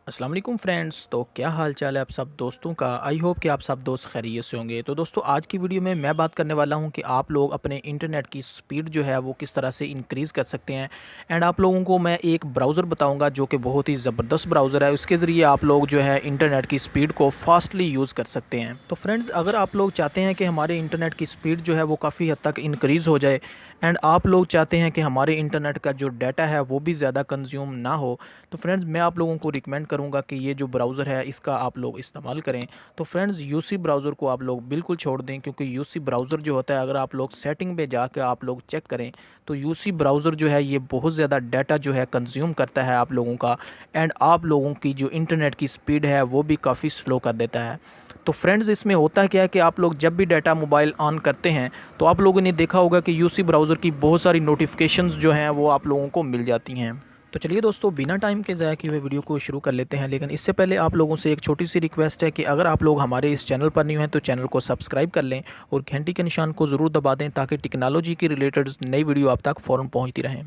अस्सलाम वालेकुम फ्रेंड्स। तो क्या हाल चाल है आप सब दोस्तों का। आई होप कि आप सब दोस्त खैरियत से होंगे। तो दोस्तों आज की वीडियो में मैं बात करने वाला हूं कि आप लोग अपने इंटरनेट की स्पीड जो है वो किस तरह से इंक्रीज़ कर सकते हैं। एंड आप लोगों को मैं एक ब्राउज़र बताऊंगा जो कि बहुत ही ज़बरदस्त ब्राउज़र है। उसके ज़रिए आप लोग जो है इंटरनेट की स्पीड को फास्टली यूज़ कर सकते हैं। तो फ्रेंड्स अगर आप लोग चाहते हैं कि हमारे इंटरनेट की स्पीड जो है वो काफ़ी हद तक इंक्रीज़ हो जाए एंड आप लोग चाहते हैं कि हमारे इंटरनेट का जो डाटा है वो भी ज़्यादा कंज्यूम ना हो, तो फ्रेंड्स मैं आप लोगों को रिकमेंड करूंगा कि ये जो ब्राउज़र है इसका आप लोग इस्तेमाल करें। तो फ्रेंड्स यूसी ब्राउज़र को आप लोग बिल्कुल छोड़ दें, क्योंकि यूसी ब्राउज़र जो होता है अगर आप लोग सेटिंग पे जाकर आप लोग चेक करें तो यूसी ब्राउज़र जो है ये बहुत ज़्यादा डाटा जो है कंज्यूम करता है आप लोगों का। एंड आप लोगों की जो इंटरनेट की स्पीड है वो भी काफ़ी स्लो कर देता है। तो फ्रेंड्स इसमें होता क्या है कि आप लोग जब भी डाटा मोबाइल ऑन करते हैं तो आप लोगों ने देखा होगा कि यूसी ब्राउज़र की बहुत सारी नोटिफिकेशंस जो हैं वो आप लोगों को मिल जाती हैं। तो चलिए दोस्तों बिना टाइम के ज़ाया किए हुए वीडियो को शुरू कर लेते हैं। लेकिन इससे पहले आप लोगों से एक छोटी सी रिक्वेस्ट है कि अगर आप लोग हमारे इस चैनल पर न्यू हैं तो चैनल को सब्सक्राइब कर लें और घंटी के निशान को ज़रूर दबा दें ताकि टेक्नोलॉजी के रिलेटेड नई वीडियो आप तक फ़ौरन पहुँचती रहें।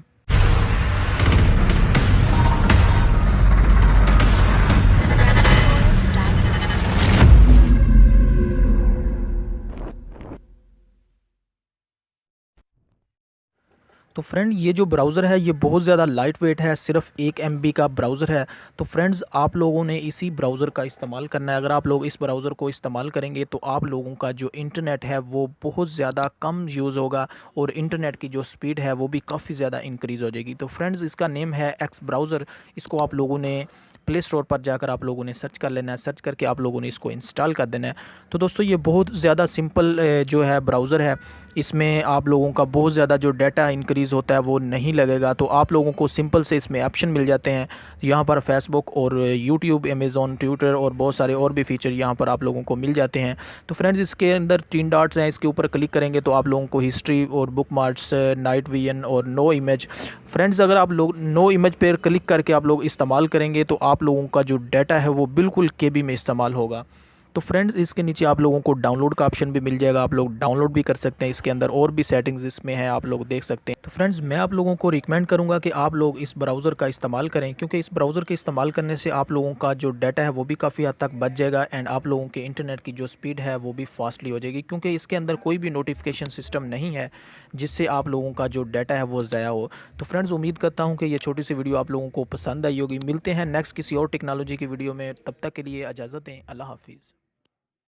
तो फ्रेंड ये जो ब्राउज़र है ये बहुत ज़्यादा लाइट वेट है, सिर्फ 1 MB का ब्राउज़र है। तो फ्रेंड्स आप लोगों ने इसी ब्राउज़र का इस्तेमाल करना है। अगर आप लोग इस ब्राउज़र को इस्तेमाल करेंगे तो आप लोगों का जो इंटरनेट है वो बहुत ज़्यादा कम यूज़ होगा और इंटरनेट की जो स्पीड है वो भी काफ़ी ज़्यादा इंक्रीज़ हो जाएगी। तो फ्रेंड्स इसका नेम है एक्स ब्राउज़र। इसको आप लोगों ने प्ले स्टोर पर जाकर आप लोगों ने सर्च कर लेना है। सर्च करके आप लोगों ने इसको इंस्टॉल कर देना है। तो दोस्तों ये बहुत ज़्यादा सिंपल जो है ब्राउज़र है। इसमें आप लोगों का बहुत ज़्यादा जो डाटा इंक्रीज़ होता है वो नहीं लगेगा। तो आप लोगों को सिंपल से इसमें ऑप्शन मिल जाते हैं। यहाँ पर फेसबुक और यूट्यूब, अमेज़ॉन, ट्विटर और बहुत सारे और भी फीचर यहाँ पर आप लोगों को मिल जाते हैं। तो फ्रेंड्स इसके अंदर 3 डॉट्स हैं, इसके ऊपर क्लिक करेंगे तो आप लोगों को हिस्ट्री और बुक मार्क्स, नाइट विजन और नो इमेज। फ्रेंड्स अगर आप लोग नो इमेज पर क्लिक करके आप लोग इस्तेमाल करेंगे तो आप लोगों का जो डाटा है वो बिल्कुल केबी में इस्तेमाल होगा। तो फ्रेंड्स इसके नीचे आप लोगों को डाउनलोड का ऑप्शन भी मिल जाएगा, आप लोग डाउनलोड भी कर सकते हैं। इसके अंदर और भी सेटिंग्स इसमें है, आप लोग देख सकते हैं। तो फ्रेंड्स मैं आप लोगों को रिकमेंड करूंगा कि आप लोग इस ब्राउज़र का इस्तेमाल करें, क्योंकि इस ब्राउज़र के इस्तेमाल करने से आप लोगों का जो डाटा है वो भी काफ़ी हद तक बच जाएगा एंड आप लोगों के इंटरनेट की जो स्पीड है वो भी फास्टली हो जाएगी, क्योंकि इसके अंदर कोई भी नोटिफिकेशन सिस्टम नहीं है जिससे आप लोगों का जो डाटा है वो ज़ाया हो। तो फ्रेंड्स उम्मीद करता हूँ कि ये छोटी सी वीडियो आप लोगों को पसंद आई होगी। मिलते हैं नेक्स्ट किसी और टेक्नोलॉजी की वीडियो में, तब तक के लिए इजाज़त दें। अल्लाह हाफिज़।